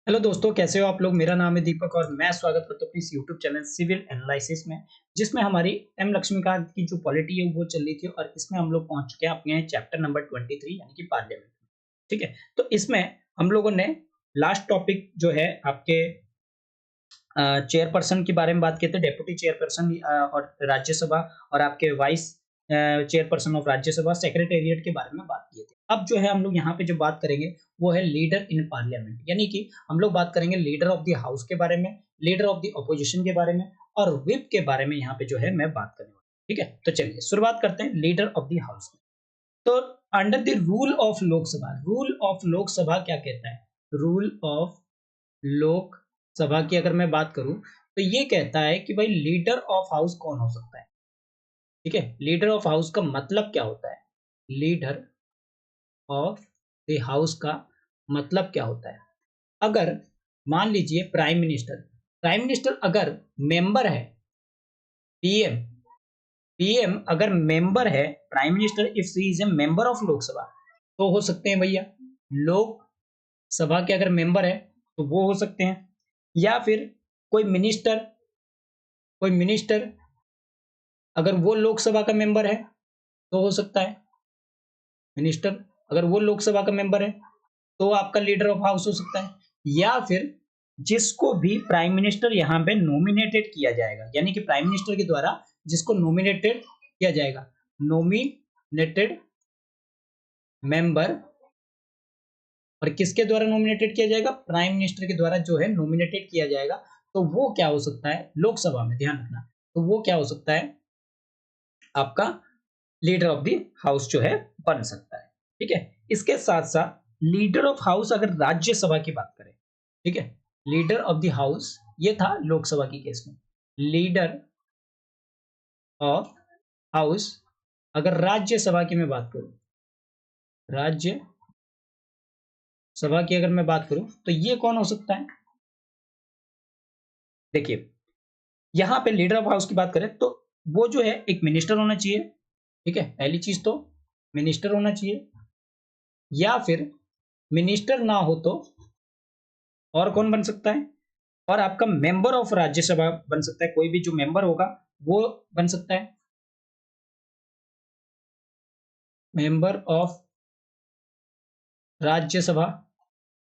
Hello दोस्तों, कैसे हो आप लोग। मेरा नाम है दीपक और मैं स्वागत करता हूँ अपनी इस यूट्यूब चैनल सिविल एनालिसिस में, जिसमें हमारी एम लक्ष्मीकांत की जो पॉलिटी है वो चल रही थी और इसमें हम लोग पहुंच चुके हैं अपने चैप्टर नंबर 23 यानी कि पार्लियामेंट में। ठीक है, तो इसमें हम लोगों ने लास्ट टॉपिक जो है आपके चेयरपर्सन के बारे में बात किए थे, डेप्यूटी चेयरपर्सन और राज्यसभा और आपके vice chairperson of Rajya Sabha secretariat के बारे में बात किए थे। अब जो है हम लोग यहाँ पे जो बात करेंगे वो है लीडर इन पार्लियामेंट, यानी कि हम लोग बात करेंगे लीडर ऑफ द हाउस के बारे में, लीडर ऑफ द ऑपोजिशन के बारे में और व्हिप के बारे में यहाँ पे जो है मैं बात करने वाला हूँ। ठीक है, तो चलिए शुरुआत करते हैं लीडर ऑफ द हाउस में। तो under the rule of Lok Sabha, rule of Lok Sabha क्या कहता है? रूल ऑफ लोकसभा की अगर मैं बात करूं तो ये कहता है कि भाई लीडर ऑफ हाउस कौन हो सकता है। ठीक है, लीडर ऑफ हाउस का मतलब क्या होता है? लीडर ऑफ द हाउस का मतलब क्या होता है? अगर मान लीजिए प्राइम मिनिस्टर अगर मेंबर है, पीएम पीएम अगर मेंबर है, prime minister if she is a member of Lok Sabha, तो हो सकते हैं भैया लोकसभा के अगर मेंबर है तो वो हो सकते हैं, या फिर कोई मिनिस्टर कोई मिनिस्टर अगर वो लोकसभा का मेंबर है तो हो सकता है। मिनिस्टर अगर वो लोकसभा का मेंबर है तो आपका लीडर ऑफ हाउस हो सकता है, या फिर जिसको भी प्राइम मिनिस्टर यहाँ पे नॉमिनेटेड किया जाएगा, यानी कि प्राइम मिनिस्टर के द्वारा जिसको नॉमिनेटेड किया जाएगा, नॉमिनेटेड मेंबर। और किसके द्वारा नॉमिनेटेड किया जाएगा? प्राइम मिनिस्टर के द्वारा जो है नॉमिनेटेड किया जाएगा, तो वो क्या हो सकता है लोकसभा में, ध्यान रखना, तो वो क्या हो सकता है आपका लीडर ऑफ द हाउस जो है बन सकता है। ठीक है, इसके साथ साथ लीडर ऑफ हाउस अगर राज्यसभा की बात करें, ठीक है, लीडर ऑफ द हाउस ये था लोकसभा की केस में, लीडर ऑफ हाउस अगर राज्यसभा की मैं बात करूं, राज्यसभा की अगर मैं बात करूं तो ये कौन हो सकता है? देखिए, यहां पे लीडर ऑफ हाउस की बात करें तो वो जो है एक मिनिस्टर होना चाहिए। ठीक है, पहली चीज तो मिनिस्टर होना चाहिए, या फिर मिनिस्टर ना हो तो और कौन बन सकता है? और आपका मेंबर ऑफ राज्यसभा बन सकता है, कोई भी जो मेंबर होगा वो बन सकता है, मेंबर ऑफ राज्यसभा,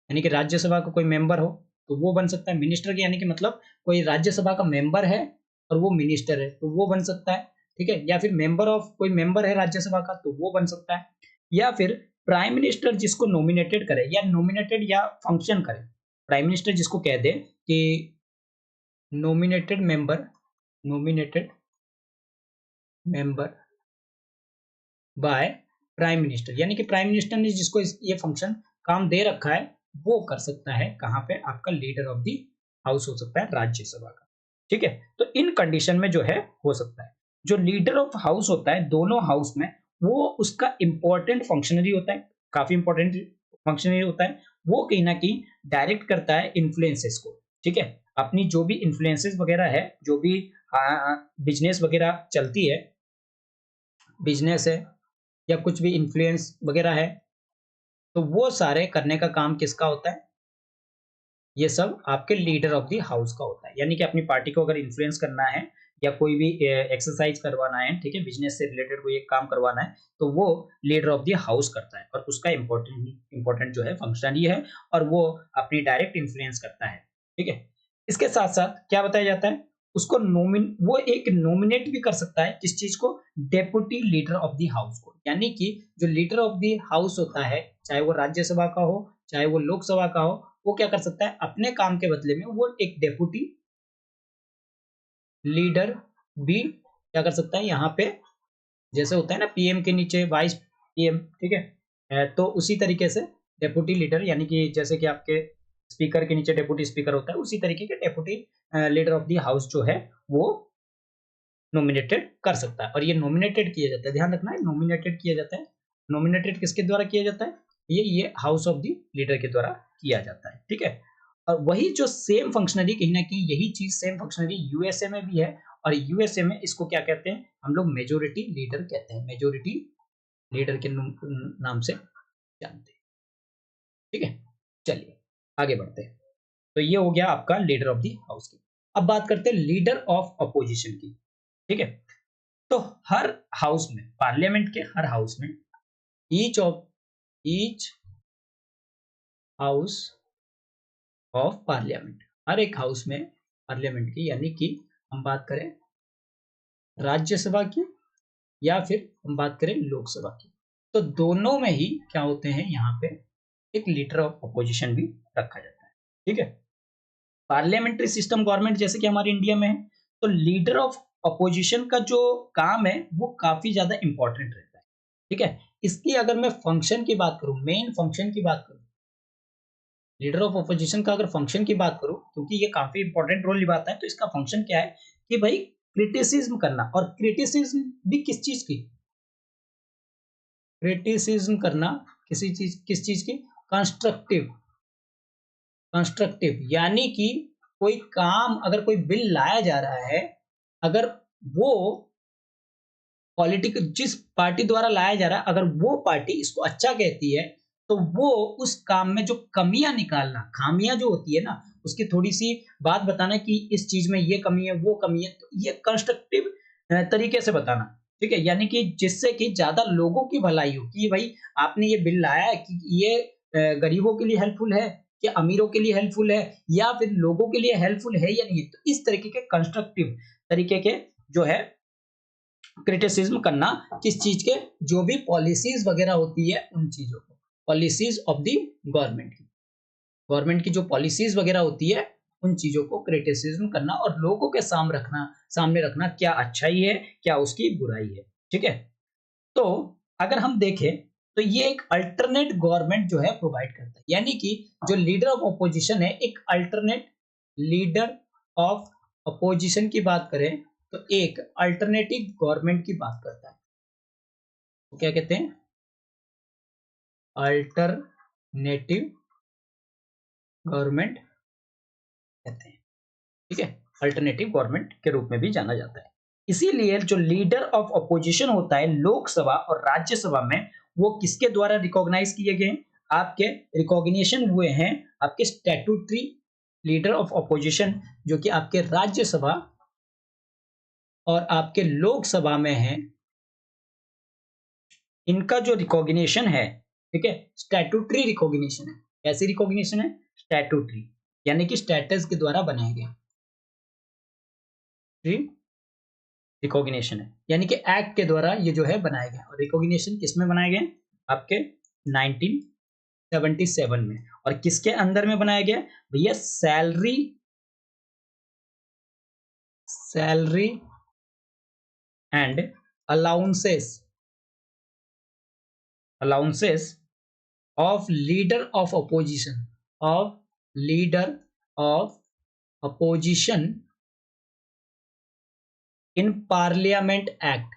यानी कि राज्यसभा का कोई मेंबर हो तो वो बन सकता है। मिनिस्टर के यानी कि मतलब कोई राज्यसभा का मेंबर है और वो मिनिस्टर है तो वो बन सकता है। ठीक है, या फिर मेंबर ऑफ कोई मेंबर है राज्यसभा का तो वो बन सकता है, या फिर प्राइम मिनिस्टर जिसको नॉमिनेटेड करे या नॉमिनेटेड या फंक्शन करे, प्राइम मिनिस्टर जिसको कह दे कि nominated member, nominated member by prime minister, यानी कि प्राइम मिनिस्टर ने जिसको ये फंक्शन काम दे रखा है वो कर सकता है। कहां पे? आपका लीडर ऑफ द हाउस हो सकता है राज्यसभा का। ठीक है, तो इन कंडीशन में जो है हो सकता है। जो लीडर ऑफ हाउस होता है दोनों हाउस में, वो उसका इंपॉर्टेंट फंक्शनरी होता है, काफी इंपॉर्टेंट फंक्शनरी होता है। वो कहीं ना कहीं डायरेक्ट करता है इन्फ्लुएंसेस को। ठीक है, अपनी जो भी इन्फ्लुएंसेस वगैरह है, जो भी बिजनेस वगैरह चलती है, बिजनेस है या कुछ भी इन्फ्लुएंस वगैरह है, तो वो सारे करने का काम किसका होता है? ये सब आपके लीडर ऑफ द हाउस का होता है। यानी कि अपनी पार्टी को अगर इन्फ्लुएंस करना है या कोई भी एक्सरसाइज करवाना है, ठीक है, बिजनेस से रिलेटेड कोई एक काम करवाना है, तो वो लीडर ऑफ द हाउस करता है और उसका इंपॉर्टेंट जो है फंक्शन ये है, और वो अपनी डायरेक्ट इन्फ्लुएंस करता है। ठीक है, इसके साथ साथ क्या बताया जाता है? उसको वो एक नॉमिनेट भी कर सकता है किस चीज को? Deputy leader of the house को। यानी कि जो लीडर ऑफ द हाउस होता है, चाहे वो राज्यसभा का हो चाहे वो लोकसभा का हो, वो क्या कर सकता है? अपने काम के बदले में वो एक डेप्यूटी लीडर भी क्या कर सकता है यहाँ पे? जैसे होता है ना पीएम के नीचे वाइस पीएम, ठीक है, तो उसी तरीके से डेप्यूटी लीडर, यानी कि जैसे कि आपके स्पीकर के नीचे डेप्यूटी स्पीकर होता है, उसी तरीके के deputy leader of the house जो है वो नॉमिनेटेड कर सकता है। और ये नॉमिनेटेड किया जाता है, ध्यान रखना है, नॉमिनेटेड किया जाता है। नॉमिनेटेड किसके द्वारा किया जाता है? ये हाउस ऑफ द लीडर के द्वारा किया जाता है। ठीक है, और वही जो सेम फंक्शनरी, कहीं ना कहीं यही चीज सेम फंक्शनरी यूएसए में भी है, और यूएसए में इसको क्या कहते हैं हम लोग? मेजोरिटी लीडर कहते हैं, मेजोरिटी लीडर के नाम से जानते हैं। ठीक है, चलिए आगे बढ़ते हैं। तो ये हो गया आपका लीडर ऑफ द हाउस की। अब बात करते हैं लीडर ऑफ अपोजिशन की। ठीक है, तो हर हाउस में, पार्लियामेंट के हर हाउस में, ईच हाउस ऑफ पार्लियामेंट, हर एक हाउस में पार्लियामेंट की, यानी कि हम बात करें राज्यसभा की या फिर हम बात करें लोकसभा की, तो दोनों में ही क्या होते हैं, यहाँ पे एक लीडर ऑफ अपोजिशन भी रखा जाता है। ठीक है, पार्लियामेंट्री सिस्टम गवर्नमेंट जैसे कि हमारे इंडिया में है, तो लीडर ऑफ अपोजिशन का जो काम है वो काफी ज्यादा इंपॉर्टेंट रहता है। ठीक है, इसकी अगर मैं फंक्शन की बात करूं, मेन फंक्शन की बात करूं, लीडर ऑफ अपोजिशन का अगर फंक्शन की बात करूं, क्योंकि ये काफी इंपॉर्टेंट रोल निभाता है, तो इसका फंक्शन क्या है कि भाई क्रिटिसिज्म करना, और क्रिटिसिज्म भी किस चीज की, क्रिटिसिज्म करना किस चीज की, कंस्ट्रक्टिव, कंस्ट्रक्टिव, यानी कि कोई काम, अगर कोई बिल लाया जा रहा है, अगर वो पॉलिटिकल जिस पार्टी द्वारा लाया जा रहा है, अगर वो पार्टी इसको अच्छा कहती है, तो वो उस काम में जो कमियां निकालना, खामियां जो होती है ना, उसकी थोड़ी सी बात बताना कि इस चीज में ये कमी है, वो कमी है, तो ये कंस्ट्रक्टिव तरीके से बताना। ठीक है, यानी कि जिससे कि ज्यादा लोगों की भलाई हो, कि भाई आपने ये बिल लाया है कि ये गरीबों के लिए हेल्पफुल है, कि अमीरों के लिए हेल्पफुल है, या फिर लोगों के लिए हेल्पफुल है या नहीं है। तो इस तरीके के कंस्ट्रक्टिव तरीके के जो है क्रिटिसिज्म करना, किस चीज के, जो भी पॉलिसीज वगैरह होती है उन चीजों को, पॉलिसीज ऑफ द गवर्नमेंट की, गवर्नमेंट की जो पॉलिसीज वगैरह होती है उन चीजों को क्रिटिसिज्म करना, और लोगों के सामने रखना क्या अच्छाई है, क्या उसकी बुराई है। ठीक है, तो अगर हम देखें तो ये एक अल्टरनेट गवर्नमेंट जो है प्रोवाइड करता है, यानी कि जो लीडर ऑफ अपोजिशन है, एक अल्टरनेट लीडर ऑफ अपोजिशन की बात करें तो एक अल्टरनेटिव गवर्नमेंट की बात करता है। तो क्या कहते हैं, अल्टरनेटिव गवर्नमेंट कहते हैं। ठीक है, अल्टरनेटिव गवर्नमेंट के रूप में भी जाना जाता है। इसीलिए जो लीडर ऑफ अपोजिशन होता है लोकसभा और राज्यसभा में, वो किसके द्वारा रिकॉग्नाइज किए गए, आपके रिकॉग्निशन हुए हैं आपके स्टैट्यूटरी लीडर ऑफ अपोजिशन, जो कि आपके राज्यसभा और आपके लोकसभा में है। इनका जो रिकॉग्निशन है, ठीक है, स्टैट्यूटरी रिकॉग्निशन है। कैसी रिकॉग्निशन है, स्टैट्यूटरी, यानी कि स्टेटस के द्वारा बनाया गया रिकॉग्निशन है, यानी कि एक्ट के द्वारा ये जो है बनाया गया। और रिकॉग्निशन किस में बनाए गए, आपके 1977 में। और किसके अंदर में बनाया गया भैया, salary and allowances of leader of opposition in parliament act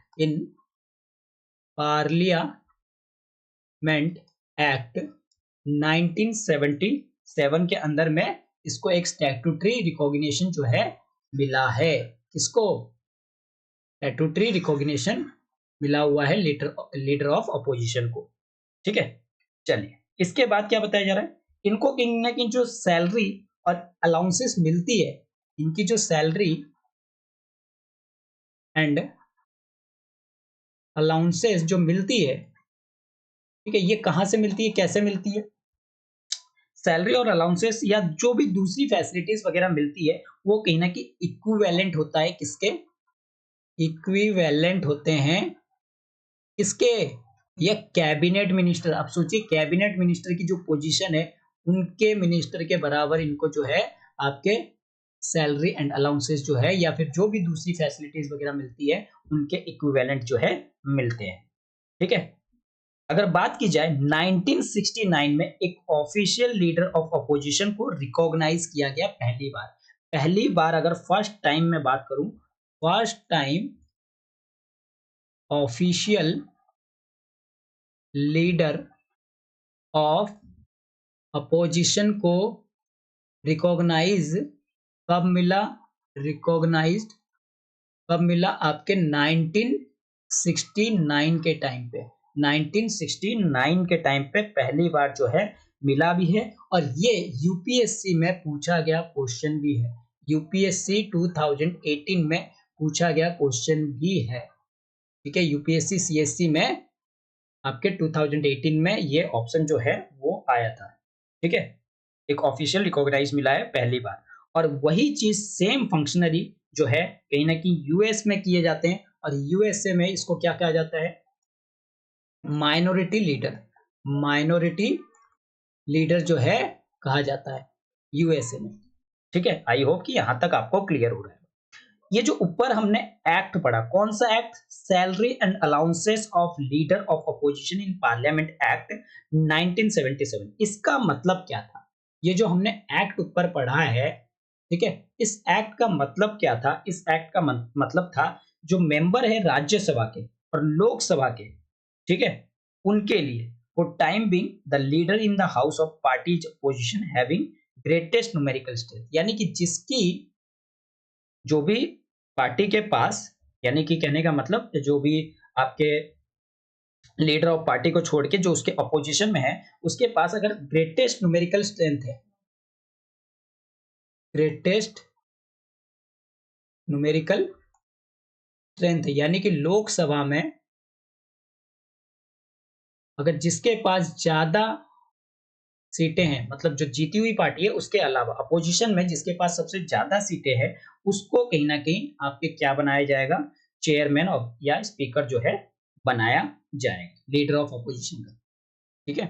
1977 के अंदर में इसको एक स्टैट्यूटरी रिकॉग्निशन जो है मिला है। किसको, स्टैट्यूटरी रिकॉग्निशन मिला हुआ है लीडर ऑफ अपोजिशन को। ठीक है, चलिए इसके बाद क्या बताया जा रहा है, इनको कहीं ना कहीं जो सैलरी और अलाउंसेस मिलती है, इनकी जो सैलरी एंड अलाउंसेस जो मिलती है, ठीक है, ये कहां से मिलती है, कैसे मिलती है, सैलरी और अलाउंसेस या जो भी दूसरी फैसिलिटीज वगैरह मिलती है, वो कहीं ना कहीं इक्विवेलेंट होता है, किसके, इक्विवेलेंट होते हैं, किसके, ये कैबिनेट मिनिस्टर। आप सोचिए कैबिनेट मिनिस्टर की जो पोजीशन है, उनके मिनिस्टर के बराबर इनको जो है आपके सैलरी एंड अलाउंसेस जो है, या फिर जो भी दूसरी फैसिलिटीज वगैरह मिलती है, उनके इक्विवेलेंट जो है मिलते हैं। ठीक है, अगर बात की जाए 1969 में एक ऑफिशियल लीडर ऑफ अपोजिशन को रिकॉग्नाइज किया गया पहली बार अगर फर्स्ट टाइम में बात करूं, first time official leader of opposition को रिकॉग्नाइज कब मिला, रिकॉग्नाइज्ड कब मिला, आपके 1969 के टाइम पे, 1969 के टाइम पे पहली बार जो है मिला भी है और ये यूपीएससी में पूछा गया क्वेश्चन भी है। यूपीएससी 2018 में पूछा गया क्वेश्चन भी है। ठीक है, यूपीएससी सीएससी में आपके 2018 में ये ऑप्शन जो है वो आया था। ठीक है, एक ऑफिशियल रिकॉग्नाइज मिला है पहली बार। और वही चीज सेम फंक्शनरी जो है कहीं ना कहीं यूएस में किए जाते हैं और यूएसए में इसको क्या कहा जाता है, माइनॉरिटी लीडर। माइनॉरिटी लीडर जो है कहा जाता है यूएसए में। ठीक है, आई होप कि यहां तक आपको क्लियर हो रहा है। ये जो ऊपर हमने एक्ट पढ़ा, कौन सा act, salary and allowances of leader of opposition in parliament act 1977, इसका मतलब क्या था? ये जो हमने एक्ट ऊपर पढ़ा है, ठीक है, इस एक्ट का मतलब क्या था? इस एक्ट का मतलब था जो मेंबर है राज्यसभा के और लोकसभा के, ठीक है, उनके लिए for time being the leader in the house of parties opposition having greatest numerical strength, यानी कि जिसकी जो भी पार्टी के पास, यानी कि कहने का मतलब जो भी आपके लीडर ऑफ पार्टी को छोड़ के जो उसके अपोजिशन में है, उसके पास अगर ग्रेटेस्ट न्यूमेरिकल स्ट्रेंथ है, ग्रेटेस्ट न्यूमेरिकल स्ट्रेंथ यानी कि लोकसभा में अगर जिसके पास ज्यादा सीटें हैं, मतलब जो जीती हुई पार्टी है उसके अलावा अपोजिशन में जिसके पास सबसे ज्यादा सीटें हैं, उसको कहीं ना कहीं आपके क्या बनाया जाएगा, चेयरमैन ऑफ या स्पीकर जो है बनाया जाएगा, लीडर ऑफ अपोजिशन का। ठीक है,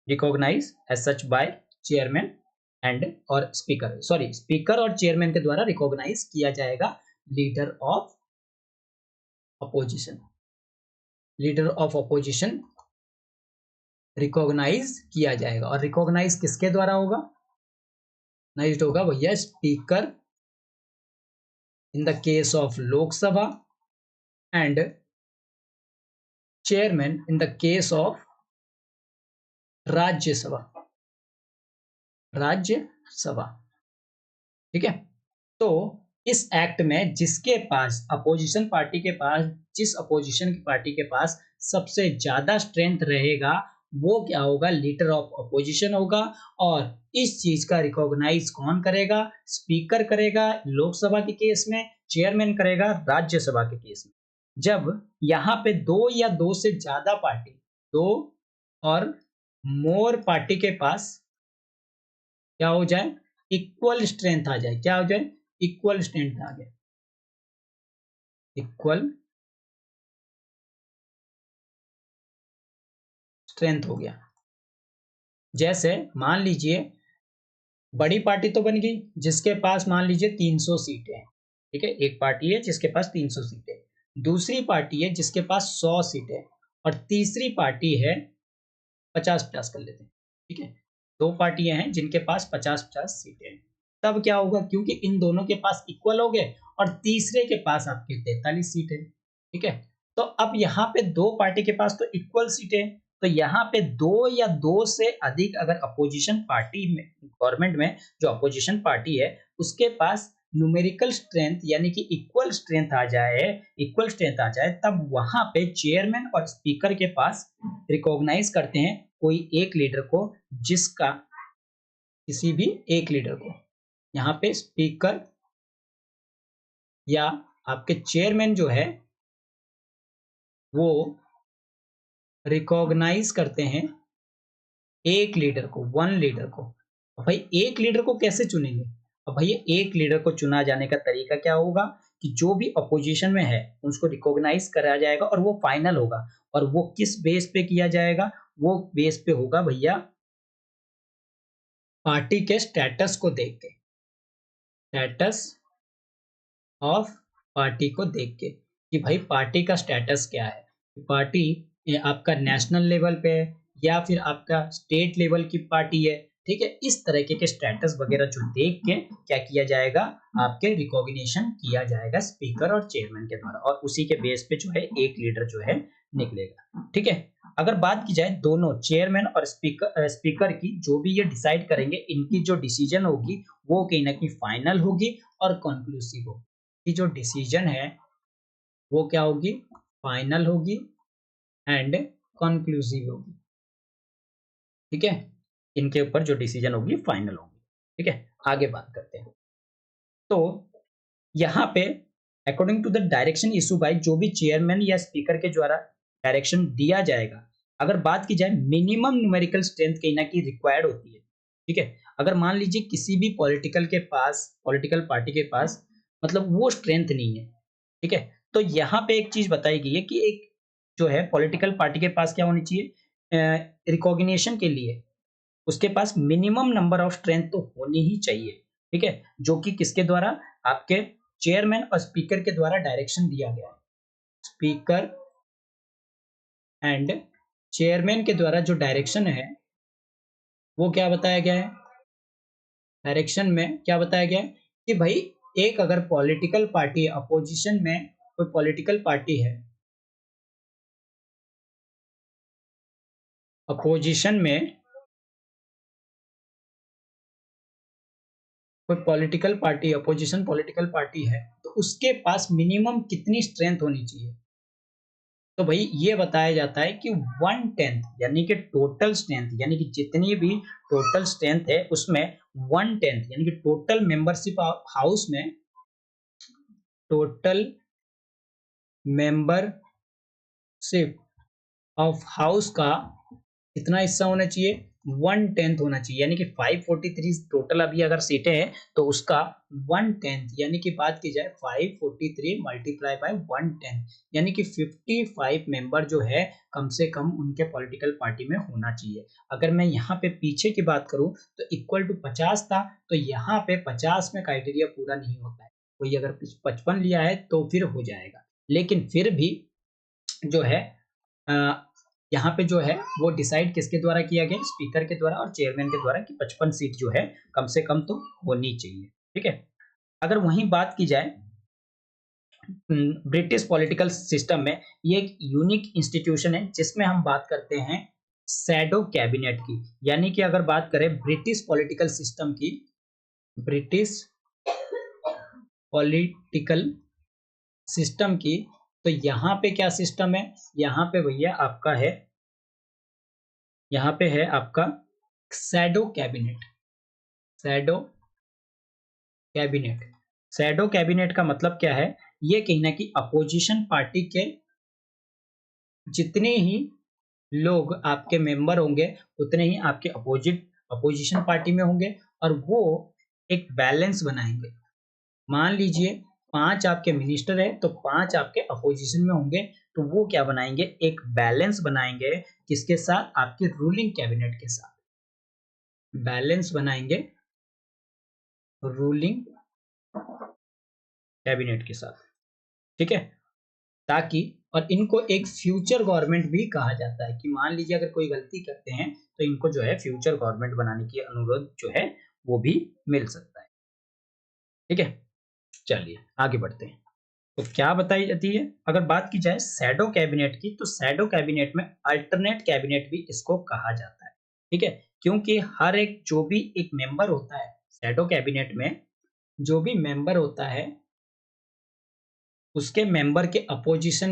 recognise as such by chairman and और स्पीकर, सॉरी स्पीकर और चेयरमैन के द्वारा रिकॉग्नाइज किया जाएगा leader of opposition. Leader of opposition recognise किया जाएगा और रिकॉग्नाइज किसके द्वारा होगा, नाइज्ड होगा भैया speaker in the case of Lok Sabha and chairman in the case of Rajya Sabha. Rajya Sabha, ठीक है। तो इस एक्ट में जिसके पास अपोजिशन पार्टी के पास, जिस अपोजिशन की पार्टी के पास सबसे ज्यादा स्ट्रेंथ रहेगा वो क्या होगा, लीडर ऑफ अपोजिशन होगा। और इस चीज का रिकॉग्नाइज कौन करेगा, स्पीकर करेगा लोकसभा के केस में, चेयरमैन करेगा राज्यसभा के केस में। जब यहाँ पे दो या दो से ज्यादा पार्टी, दो और मोर पार्टी के पास क्या हो जाए, इक्वल स्ट्रेंथ आ जाए, क्या हो जाए, इक्वल स्ट्रेंथ आ गया, इक्वल स्ट्रेंथ हो गया। जैसे मान लीजिए बड़ी पार्टी तो बन गई जिसके पास मान लीजिए 300 सीटें हैं, ठीक है, एक पार्टी है जिसके पास 300 सीटें, दूसरी पार्टी है जिसके पास 100 सीटें और तीसरी पार्टी है 50-50 कर लेते हैं, ठीक है, दो पार्टियां हैं जिनके पास 50-50 सीटें हैं। तब क्या होगा, क्योंकि इन दोनों के पास इक्वल हो गए और तीसरे के पास आपके 43 सीटें, ठीक है। तो अब यहाँ पे दो पार्टी के पास तो इक्वल सीटें, तो यहाँ पे दो या दो से अधिक अगर अपोजिशन पार्टी में, गवर्नमेंट में जो अपोजिशन पार्टी है उसके पास न्यूमेरिकल स्ट्रेंथ यानी कि इक्वल स्ट्रेंथ आ जाए, इक्वल स्ट्रेंथ आ जाए, तब वहां पे चेयरमैन और स्पीकर के पास रिकॉग्नाइज करते हैं कोई एक लीडर को, जिसका किसी भी एक लीडर को यहाँ पे स्पीकर या आपके चेयरमैन जो है वो रिकॉग्नाइज करते हैं एक लीडर को, वन लीडर को। अब भाई एक लीडर को कैसे चुनेंगे, अब भाई एक लीडर को चुना जाने का तरीका क्या होगा कि जो भी अपोजिशन में है उसको रिकॉग्नाइज कराया जाएगा और वो फाइनल होगा। और वो किस बेस पे किया जाएगा, वो बेस पे होगा भैया पार्टी के स्टेटस को देख के, स्टेटस ऑफ पार्टी को देख के कि भाई पार्टी का स्टेटस क्या है, पार्टी आपका नेशनल लेवल पे है या फिर आपका स्टेट लेवल की पार्टी है, ठीक है। इस तरीके के स्टेटस वगैरह जो देख के क्या किया जाएगा, आपके रिकॉग्निशन किया जाएगा स्पीकर और चेयरमैन के द्वारा और उसी के बेस पे जो है एक लीडर जो है निकलेगा, ठीक है। अगर बात की जाए दोनों चेयरमैन और स्पीकर की, जो भी ये डिसाइड करेंगे इनकी जो डिसीजन होगी वो कहीं ना कहीं फाइनल होगी और कंक्लूसिव होगी। की जो डिसीजन है वो क्या होगी, फाइनल होगी एंड कंक्लूसिव होगी। ठीक है, इनके ऊपर जो डिसीजन होगी फाइनल होगी। ठीक है, आगे बात करते हैं। तो यहाँ पे according to the direction issue by जो भी चेयरमैन या स्पीकर के द्वारा डायरेक्शन दिया जाएगा, अगर बात की जाए मिनिमम न्यूमेरिकल स्ट्रेंथ कहीं ना कहीं रिक्वायर्ड होती है। ठीक है, अगर मान लीजिए किसी भी पॉलिटिकल पार्टी के पास मतलब वो स्ट्रेंथ नहीं है। ठीक है, तो यहाँ पे एक चीज बताई गई है कि एक जो है पॉलिटिकल पार्टी के पास क्या होनी चाहिए, रिकॉग्निशन के लिए उसके पास मिनिमम नंबर ऑफ स्ट्रेंथ तो होनी ही चाहिए। ठीक है, जो कि किसके द्वारा, आपके चेयरमैन और स्पीकर के द्वारा डायरेक्शन दिया गया है। स्पीकर एंड चेयरमैन के द्वारा जो डायरेक्शन है वो क्या बताया गया है, डायरेक्शन में क्या बताया गया है कि भाई एक अगर पॉलिटिकल पार्टी अपोजिशन में कोई पॉलिटिकल पार्टी है, अपोजिशन में कोई political party opposition political party है, तो उसके पास मिनिमम कितनी स्ट्रेंथ होनी चाहिए। तो भाई ये बताया जाता है कि 1/10 यानी कि टोटल स्ट्रेंथ, यानी कि जितनी भी टोटल स्ट्रेंथ है उसमें 1/10 यानी कि टोटल मेंबरशिप हाउस में, टोटल मेंबरशिप ऑफ हाउस का कितना हिस्सा होना चाहिए, 1/10 होना चाहिए। यानी कि 543 टोटल अभी अगर सीटें हैं तो उसका 1/10 यानी कि बात की जाए 543 मल्टीप्लाई बाय 1/10 यानी कि 55 मेंबर जो है कम से कम उनके पॉलिटिकल पार्टी में होना चाहिए। अगर मैं यहाँ पे पीछे की बात करूं तो इक्वल टू 50 था, तो यहाँ पे 50 में क्राइटेरिया पूरा नहीं होता है। कोई अगर 55 लिया है तो फिर हो जाएगा, लेकिन फिर भी जो है अ, यहाँ पे जो है वो डिसाइड किसके द्वारा किया गया, स्पीकर के द्वारा और चेयरमैन के द्वारा कि 55 सीट जो है कम से कम तो होनी चाहिए। ठीक है, अगर वहीं बात की जाए ब्रिटिश पॉलिटिकल सिस्टम में, ये एक यूनिक इंस्टीट्यूशन है जिसमें हम बात करते हैं शैडो कैबिनेट की। यानी कि अगर बात करें ब्रिटिश पॉलिटिकल सिस्टम की, ब्रिटिश पॉलिटिकल सिस्टम की, तो यहाँ पे क्या सिस्टम है, यहाँ पे भैया आपका है, यहाँ पे है आपका shadow cabinet. Shadow cabinet, shadow cabinet का मतलब क्या है, ये कहीं ना कहीं अपोजिशन पार्टी के जितने ही लोग आपके मेंबर होंगे उतने ही आपके अपोजिशन पार्टी में होंगे, और वो एक बैलेंस बनाएंगे। मान लीजिए 5 आपके मिनिस्टर है तो 5 आपके अपोजिशन में होंगे, तो वो क्या बनाएंगे, एक बैलेंस बनाएंगे किसके साथ, आपके रूलिंग कैबिनेट के साथ। बैलेंस बनाएंगे रूलिंग कैबिनेट के साथ। ठीक है, ताकि, और इनको एक फ्यूचर गवर्नमेंट भी कहा जाता है कि मान लीजिए अगर कोई गलती करते हैं तो इनको जो है फ्यूचर गवर्नमेंट बनाने की अनुरोध जो है वो भी मिल सकता है। ठीक है, चलिए आगे बढ़ते हैं। तो क्या बताई जाती है, अगर बात की जाए शैडो कैबिनेट की, तो शैडो कैबिनेट में अल्टरनेट कैबिनेट भी इसको कहा जाता है। ठीक है, क्योंकि हर एक जो भी एक मेंबर होता है शैडो कैबिनेट में, जो भी मेंबर होता है उसके मेंबर के अपोजिशन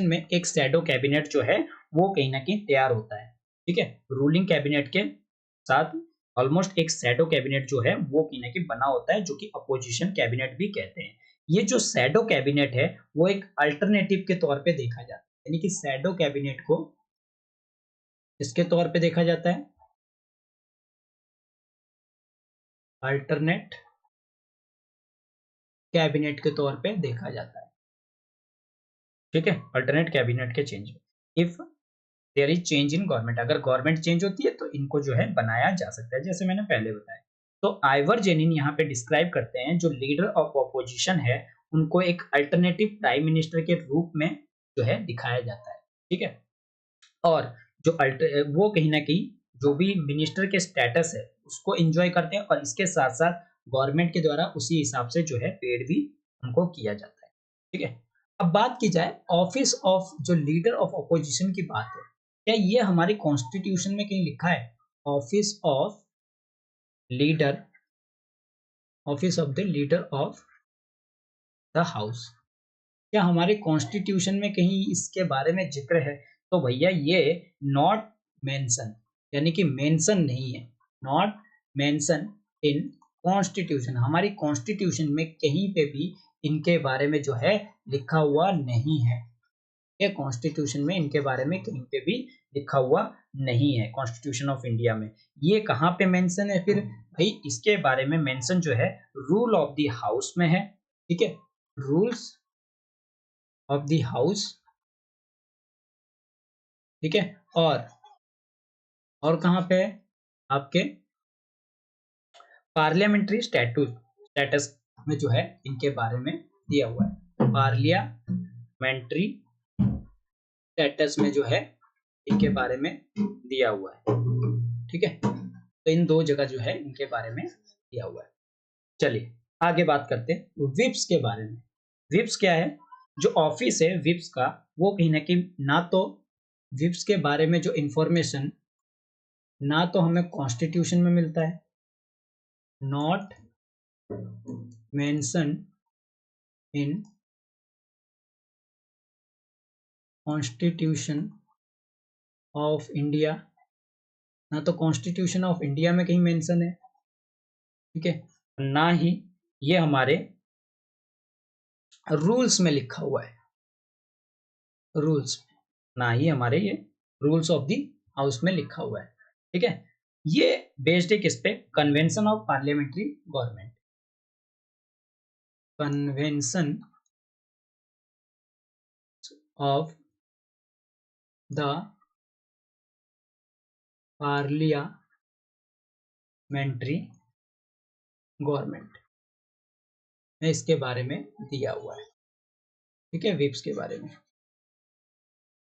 में एक शैडो कैबिनेट जो है वो कहीं ना कहीं तैयार होता है। ठीक है, रूलिंग कैबिनेट के साथ ऑलमोस्ट एक शैडो कैबिनेट जो है वो कहीं ना कहीं बना होता है, जो कि अपोजिशन कैबिनेट भी कहते हैं। ये जो शैडो कैबिनेट है वो एक अल्टरनेटिव के तौर पे देखा जाता है, यानी कि शैडो कैबिनेट को इसके तौर पे देखा जाता है, अल्टरनेट कैबिनेट के तौर पे देखा जाता है। ठीक है, अल्टरनेट कैबिनेट के change if there is change in government, अगर गवर्नमेंट चेंज होती है तो इनको जो है बनाया जा सकता है, जैसे मैंने पहले बताया। तो आइवर जेनिन यहाँ पे डिस्क्राइब करते हैं जो लीडर ऑफ ऑपोजिशन है उनको एक अल्टरनेटिव प्राइम मिनिस्टर के रूप में जो है दिखाया जाता है। ठीक है, और जो वो कहीं ना कहीं जो भी मिनिस्टर के स्टेटस है उसको एंजॉय करते हैं, और इसके साथ साथ गवर्नमेंट के द्वारा उसी हिसाब से जो है पेड भी उनको किया जाता है। ठीक है, अब बात की जाए ऑफिस ऑफ जो लीडर ऑफ अपोजिशन की बात है, क्या ये हमारे कॉन्स्टिट्यूशन में कहीं लिखा है, office of leader, office of the leader of the house, क्या हमारे कॉन्स्टिट्यूशन में कहीं इसके बारे में जिक्र है तो भैया ये नॉट मेंशन, यानी कि मेंशन नहीं है, नॉट मेंशन इन कॉन्स्टिट्यूशन, हमारी कॉन्स्टिट्यूशन में कहीं पे भी इनके बारे में जो है लिखा हुआ नहीं है। ये कॉन्स्टिट्यूशन में इनके बारे में कहीं पे भी लिखा हुआ नहीं है, कॉन्स्टिट्यूशन ऑफ इंडिया में। ये कहाँ पे मेंशन है फिर भाई? इसके बारे में मेंशन जो है रूल ऑफ द हाउस में है, ठीक है, रूल्स ऑफ द हाउस, ठीक है। और कहाँ पे है? आपके पार्लियामेंट्री स्टेटस में जो है इनके बारे में दिया हुआ है, पार्लियामेंट्री स्टेटस में जो है इनके बारे में दिया हुआ है, ठीक है। तो इन दो जगह जो है इनके बारे में दिया हुआ है। चलिए आगे बात करते हैं विप्स के बारे में। विप्स क्या है? जो ऑफिस है विप्स का, वो कहीं ना कहीं ना तो विप्स के बारे में जो इंफॉर्मेशन ना तो हमें कॉन्स्टिट्यूशन में मिलता है, not mention in constitution of India, ना तो कॉन्स्टिट्यूशन ऑफ इंडिया में कहीं मेंशन है, ठीक है, ना ही ये हमारे रूल्स में लिखा हुआ है, रूल्स में, ना ही हमारे ये रूल्स ऑफ द हाउस में लिखा हुआ है, ठीक है। ये बेस्ड है किस पे? Convention of parliamentary government, convention of the parliamentary government में इसके बारे में दिया हुआ है, ठीक है, विप्स के बारे में।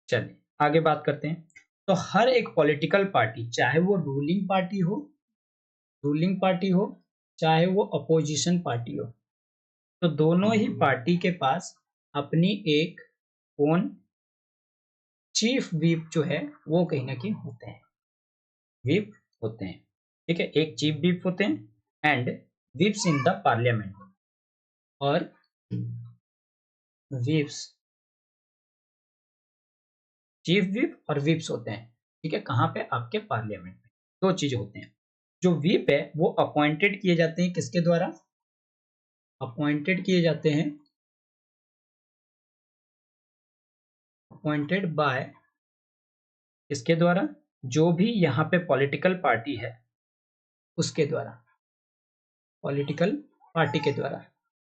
चलिए आगे बात करते हैं। तो हर एक पॉलिटिकल पार्टी, चाहे वो रूलिंग पार्टी हो चाहे वो अपोजिशन पार्टी हो, तो दोनों ही पार्टी के पास अपनी एक ओन चीफ व्हिप जो है वो कहीं ना कहीं होते हैं, व्हिप होते हैं, ठीक है, एक चीफ व्हिप होते हैं एंड व्हिप्स इन द पार्लियामेंट, और व्हिप्स, चीफ व्हिप और व्हिप्स होते हैं, ठीक है, कहाँ पे? आपके पार्लियामेंट में। दो चीजें होते हैं। जो व्हिप है वो अपॉइंटेड किए जाते हैं, किसके द्वारा? अपॉइंटेड किए जाते हैं, अपॉइंटेड बाय, इसके द्वारा, जो भी यहाँ पे पॉलिटिकल पार्टी है उसके द्वारा, पॉलिटिकल पार्टी के द्वारा।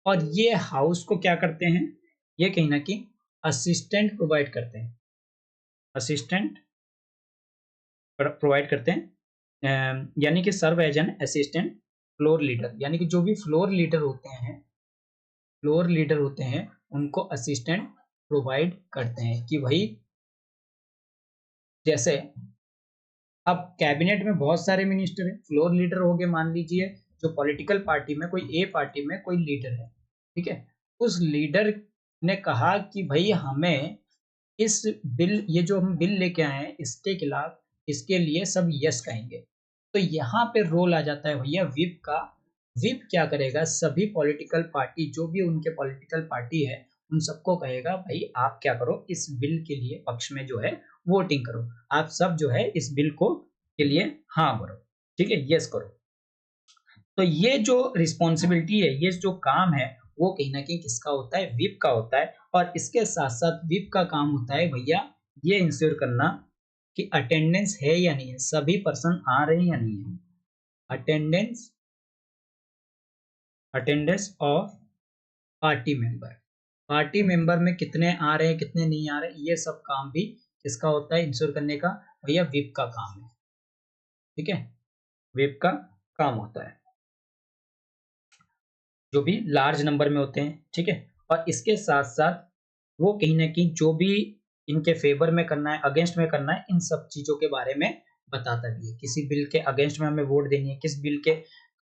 और ये हाउस को क्या करते हैं? ये कहीं ना कहीं असिस्टेंट प्रोवाइड करते हैं, असिस्टेंट प्रोवाइड करते हैं, यानी कि serve as an assistant floor leader, यानी कि जो भी फ्लोर लीडर होते हैं उनको असिस्टेंट प्रोवाइड करते हैं कि भाई जैसे अब कैबिनेट में बहुत सारे मिनिस्टर हैं, फ्लोर लीडर हो गए, मान लीजिए जो पॉलिटिकल पार्टी में कोई ए पार्टी में कोई लीडर है, ठीक है, उस लीडर ने कहा कि भाई हमें इस बिल, ये जो हम बिल लेके आए हैं इसके खिलाफ, इसके लिए सब यस कहेंगे। तो यहाँ पे रोल आ जाता है भैया विप का। विप क्या करेगा? सभी पॉलिटिकल पार्टी, जो भी उनके पॉलिटिकल पार्टी है, उन सबको कहेगा भाई आप क्या करो, इस बिल के लिए पक्ष में जो है वोटिंग करो, आप सब जो है इस बिल को के लिए हाँ करो, ठीक है, यस करो। तो ये जो रिस्पॉन्सिबिलिटी है, ये जो काम है, वो कहीं ना कहीं किसका होता है? विप का होता है। और इसके साथ साथ विप का काम होता है भैया ये इंश्योर करना कि अटेंडेंस है या नहीं है, सभी पर्सन आ रहे हैं या नहीं है, attendance, attendance of party member में कितने आ रहे हैं कितने नहीं आ रहे, ये सब काम भी किसका होता है इंश्योर करने का? भैया विप का काम है, ठीक है, विप का काम होता है, जो भी लार्ज नंबर में होते हैं, ठीक है। और इसके साथ साथ वो कहीं ना कहीं जो भी इनके फेवर में करना है, अगेंस्ट में करना है, इन सब चीजों के बारे में बताता भी है। किसी बिल के अगेंस्ट में हमें वोट देनी है, किस बिल के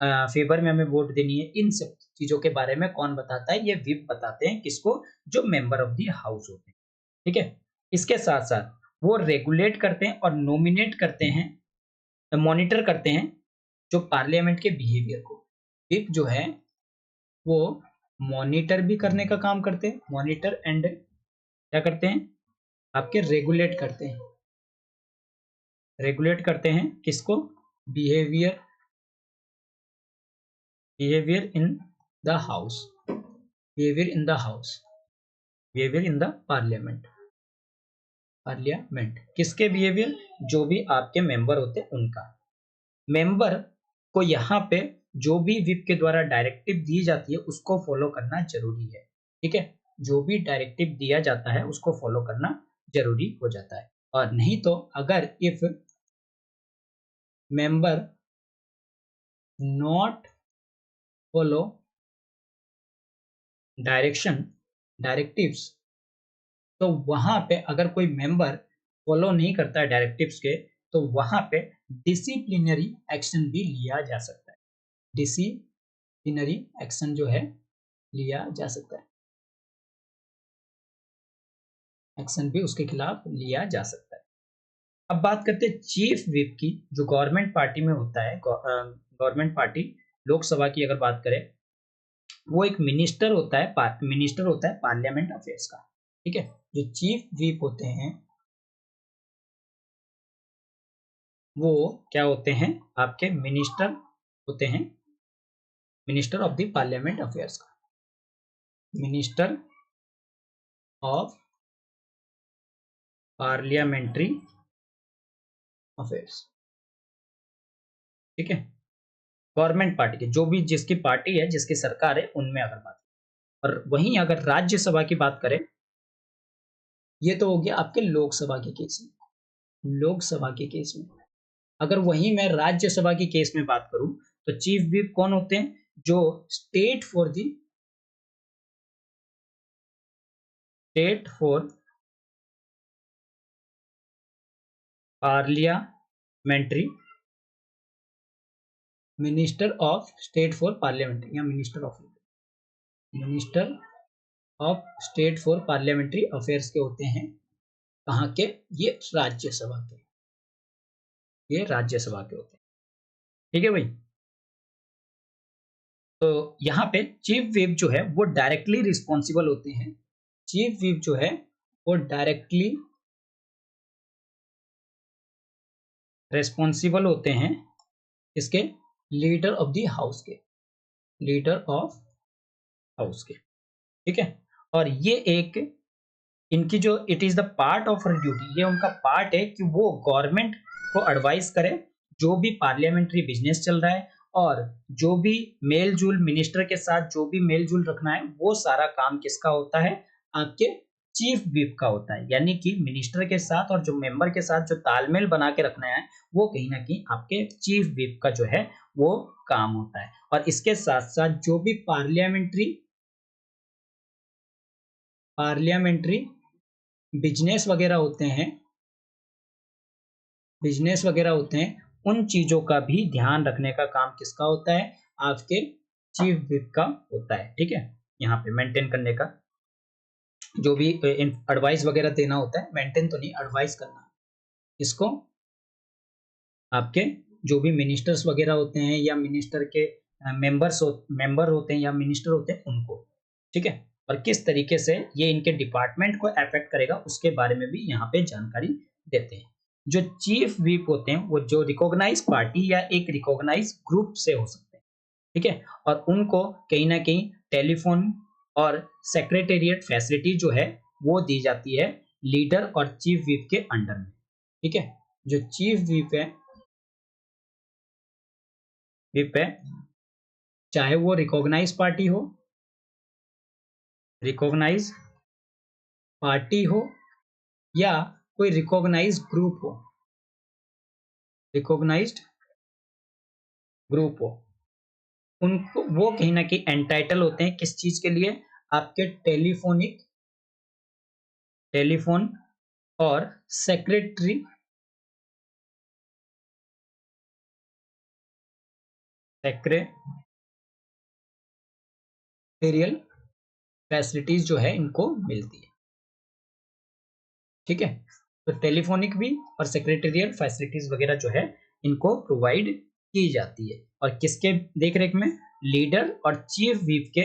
फेवर में हमें वोट देनी है, इन सब चीजों के बारे में कौन बताता है? ये व्हिप बताते हैं, किसको? जो मेंबर ऑफ द हाउस होते हैं, ठीक है। इसके साथ साथ वो रेगुलेट करते हैं और नॉमिनेट करते हैं, मॉनिटर करते हैं जो पार्लियामेंट के बिहेवियर को। व्हिप जो है वो मॉनिटर भी करने का काम करते हैं, मॉनिटर एंड क्या करते हैं? आपके रेगुलेट करते हैं किसको? Behaviour in the house, behaviour in the house, behaviour in the parliament, किसके बिहेवियर? जो भी आपके मेंबर होते हैं उनका। मेंबर को यहाँ पे जो भी विप के द्वारा डायरेक्टिव दी जाती है उसको फॉलो करना जरूरी है, ठीक है। जो भी डायरेक्टिव दिया जाता है उसको फॉलो करना जरूरी हो जाता है। और नहीं तो अगर if member not follow directives, तो वहां पे अगर कोई मेंबर फॉलो नहीं करता है डायरेक्टिव्स के, तो वहां पे डिसिप्लिनरी एक्शन भी लिया जा सकता है। डिसिप्लिनरी एक्शन जो है लिया जा सकता है, एक्शन भी उसके खिलाफ लिया जा सकता है। अब बात करते हैं चीफ विप की, जो गवर्नमेंट पार्टी में होता है। गवर्नमेंट पार्टी लोकसभा की अगर बात करें, वो एक मिनिस्टर होता है पार्लियामेंट अफेयर्स का, ठीक है। जो चीफ विप होते हैं वो क्या होते हैं? आपके मिनिस्टर होते हैं, minister of the parliament affairs का, मिनिस्टर ऑफ पार्लियामेंट्री अफेयर्स, ठीक है। गवर्नमेंट पार्टी के जो भी जिसकी पार्टी है, जिसकी सरकार है, उनमें अगर बात, और वहीं अगर राज्यसभा की बात करें, ये तो हो गया आपके लोकसभा के केस में। लोकसभा के केस में अगर वहीं मैं राज्यसभा की केस में बात करूं, तो चीफ विप कौन होते हैं? जो state for parliamentary, minister of state for parliamentary, या minister of state for parliamentary affairs के होते हैं। कहाँ के? ये राज्यसभा के, होते हैं, ठीक है भाई। तो यहाँ पे चीफ विप जो है वो डायरेक्टली रिस्पॉन्सिबल होते हैं। चीफ विप जो है वो डायरेक्टली रेस्पॉन्सिबल होते हैं इसके लीडर ऑफ द हाउस के, ठीक है। और ये एक इनकी जो it is the part of her duty, ये उनका पार्ट है कि वो गवर्नमेंट को एडवाइस करे, जो भी पार्लियामेंट्री बिजनेस चल रहा है, और जो भी मेल जुल मिनिस्टर के साथ जो भी मेल जुल रखना है, वो सारा काम किसका होता है? आपके चीफ विप का होता है। यानी कि मिनिस्टर के साथ और जो मेंबर के साथ जो तालमेल बना के रखना है, वो कहीं ना कहीं आपके चीफ विप का जो है वो काम होता है। और इसके साथ साथ जो भी पार्लियामेंट्री बिजनेस वगैरह होते हैं, उन चीजों का भी ध्यान रखने का काम किसका होता है? आपके चीफ विप का होता है, ठीक है। यहाँ पे मेंटेन करने का, जो भी एडवाइस वगैरह देना होता है, मेंटेन तो नहीं, एडवाइस करना, इसको आपके जो भी मिनिस्टर्स वगैरह होते हैं, या मिनिस्टर के मेंबर होते हैं, या मिनिस्टर होते हैं, उनको, ठीक है। और किस तरीके से ये इनके डिपार्टमेंट को अफेक्ट करेगा उसके बारे में भी यहाँ पे जानकारी देते हैं। जो चीफ व्हिप होते हैं वो जो रिकॉग्नाइज पार्टी या एक रिकॉग्नाइज ग्रुप से हो सकते हैं, ठीक है। और उनको कहीं ना कहीं टेलीफोन और सेक्रेटेरिएट फैसिलिटी जो है वो दी जाती है लीडर और चीफ व्हिप के अंडर में, ठीक है। जो चीफ व्हिप है, चाहे वो रिकॉग्नाइज पार्टी हो या कोई रिकॉग्नाइज्ड ग्रुप हो, उनको वो कहीं ना कहीं एंटाइटल होते हैं किस चीज के लिए? आपके टेलीफोन और सेक्रेटेरियल फैसिलिटीज जो है इनको मिलती है, ठीक है। तो टेलीफोनिक भी और सेक्रेटेरियल फैसिलिटीज वगैरह जो है इनको प्रोवाइड की जाती है। और किसके देखरेख में? लीडर और चीफ व्हिप के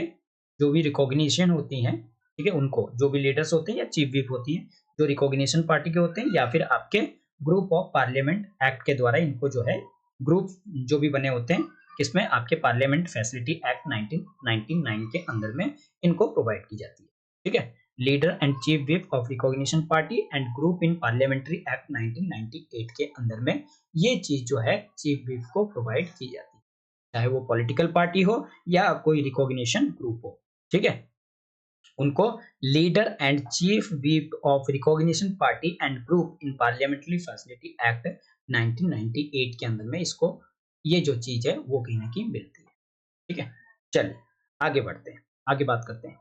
जो भी रिकॉग्निशन होती हैं, ठीक है, उनको, जो भी लीडर्स होते हैं या चीफ व्हिप होती है, जो रिकॉग्निशन पार्टी के होते हैं, या फिर आपके ग्रुप ऑफ पार्लियामेंट एक्ट के द्वारा इनको जो है ग्रुप जो भी बने होते हैं, किसमें आपके पार्लियामेंट फैसिलिटी एक्ट 1999 के अंदर में इनको प्रोवाइड की जाती है। ठीक है, leader and chief whip of recognition party and group in parliamentary act 1998 के अंदर में ये चीज जो है चीफ व्हिप को प्रोवाइड की जाती है, चाहे वो पॉलिटिकल पार्टी हो या कोई रिकॉग्निशन ग्रुप हो। ठीक है, उनको leader and chief whip of recognition party and group in parliamentary facility act 1998 के अंदर में इसको ये जो चीज है वो कहीं ना कहीं मिलती है। ठीक है, चलिए आगे बढ़ते हैं, आगे बात करते हैं।